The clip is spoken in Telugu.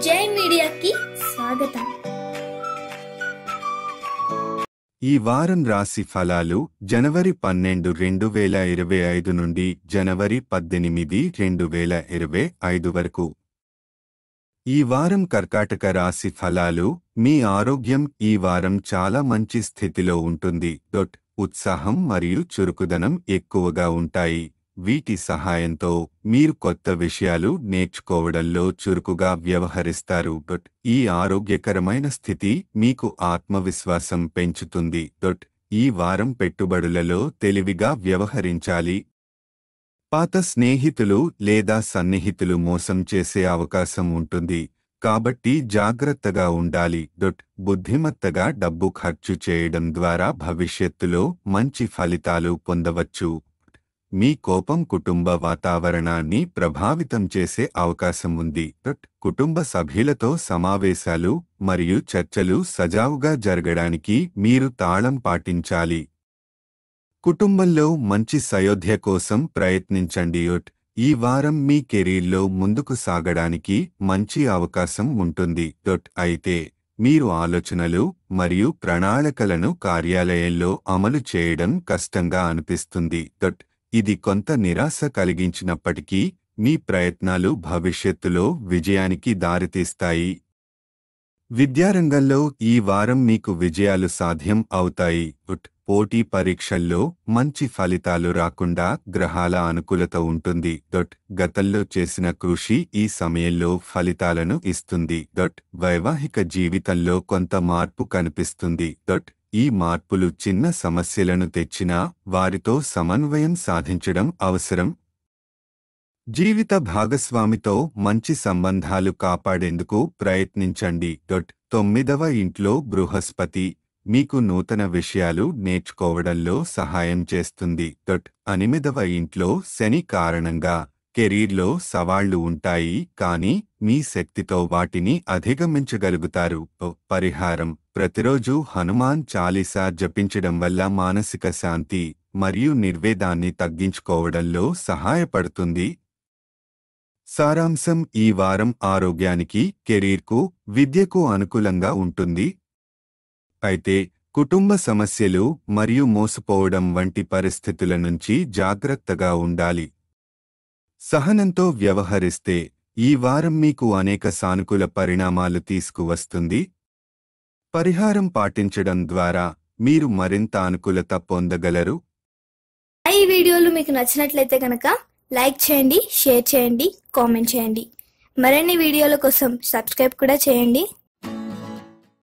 జై మీడియాకి స్వాగతం। ఈ వారం రాశి ఫలాలు జనవరి 12, 2025 నుండి జనవరి 18, 2025 వరకు। ఈ వారం కర్కాటక రాశి ఫలాలు మీ ఆరోగ్యం ఈ వారం చాలా మంచి స్థితిలో ఉంటుంది. ఉత్సాహం మరియు చురుకుదనం ఎక్కువగా ఉంటాయి. వీటి సహాయంతో మీరు కొత్త విషయాలు నేర్చుకోవడంలో చురుకుగా వ్యవహరిస్తారు. ఈ ఆరోగ్యకరమైన స్థితి మీకు ఆత్మవిశ్వాసం పెంచుతుంది. ఈ వారం పెట్టుబడులలో తెలివిగా వ్యవహరించాలి. పాత స్నేహితులు లేదా సన్నిహితులు మోసం చేసే అవకాశం ఉంటుంది, కాబట్టి జాగ్రత్తగా ఉండాలి. బుద్ధిమత్తగా డబ్బు ఖర్చు చేయడం ద్వారా భవిష్యత్తులో మంచి ఫలితాలు పొందవచ్చు. మీ కోపం కుటుంబ వాతావరణాన్ని ప్రభావితం చేసే అవకాశం ఉంది. కుటుంబ సభ్యులతో సమావేశాలు మరియు చర్చలు సజావుగా జరగడానికి మీరు తాళం పాటించాలి. కుటుంబంలో మంచి సయోధ్య కోసం ప్రయత్నించండి. ఈ వారం మీ కెరీర్లో ముందుకు సాగడానికి మంచి అవకాశం ఉంటుంది. అయితే మీరు ఆలోచనలు మరియు ప్రణాళికలను కార్యాలయంలో అమలు చేయడం కష్టంగా అనిపిస్తుంది. ఇది కొంత నిరాశ కలిగించినప్పటికీ మీ ప్రయత్నాలు భవిష్యత్తులో విజయానికి దారితీస్తాయి. విద్యారంగంలో ఈ వారం మీకు విజయాలు సాధ్యం అవుతాయి. పోటీ పరీక్షల్లో మంచి ఫలితాలు రాకుండా గ్రహాల అనుకూలత ఉంటుంది. గతంలో చేసిన కృషి ఈ సమయంలో ఫలితాలను ఇస్తుంది. వైవాహిక జీవితంలో కొంత మార్పు కనిపిస్తుంది. ఈ మార్పులు చిన్న సమస్యలను తెచ్చినా వారితో సమన్వయం సాధించడం అవసరం. జీవిత భాగస్వామితో మంచి సంబంధాలు కాపాడేందుకు ప్రయత్నించండి. 9వ ఇంట్లో బృహస్పతి మీకు నూతన విషయాలు నేర్చుకోవడంలో సహాయం చేస్తుంది. 8వ ఇంట్లో శని కారణంగా కెరీర్లో సవాళ్లు ఉంటాయి, కానీ మీ శక్తితో వాటిని అధిగమించగలుగుతారు. పరిహారం: ప్రతిరోజు హనుమాన్ చాలీసా జపించడం వల్ల మానసిక శాంతి మరియు నిర్వేదాన్ని తగ్గించుకోవడంలో సహాయపడుతుంది. సారాంశం: ఈ వారం ఆరోగ్యానికి, కెరీర్కు, విద్యకు అనుకూలంగా ఉంటుంది. అయితే కుటుంబ సమస్యలు మరియు మోసపోవడం వంటి పరిస్థితుల నుంచి జాగ్రత్తగా ఉండాలి. సహనంతో వ్యవహరిస్తే ఈ వారం మీకు అనేక సానుకూల పరిణామాలు తీసుకువస్తుంది. పరిహారం పాటించడం ద్వారా మీరు మరింత అనుకూలత పొందగలరు. ఈ వీడియోలు మీకు నచ్చినట్లయితే కనుక లైక్ చేయండి, షేర్ చేయండి, కామెంట్ చేయండి. మరిన్ని వీడియోల కోసం సబ్స్క్రైబ్ కూడా చేయండి.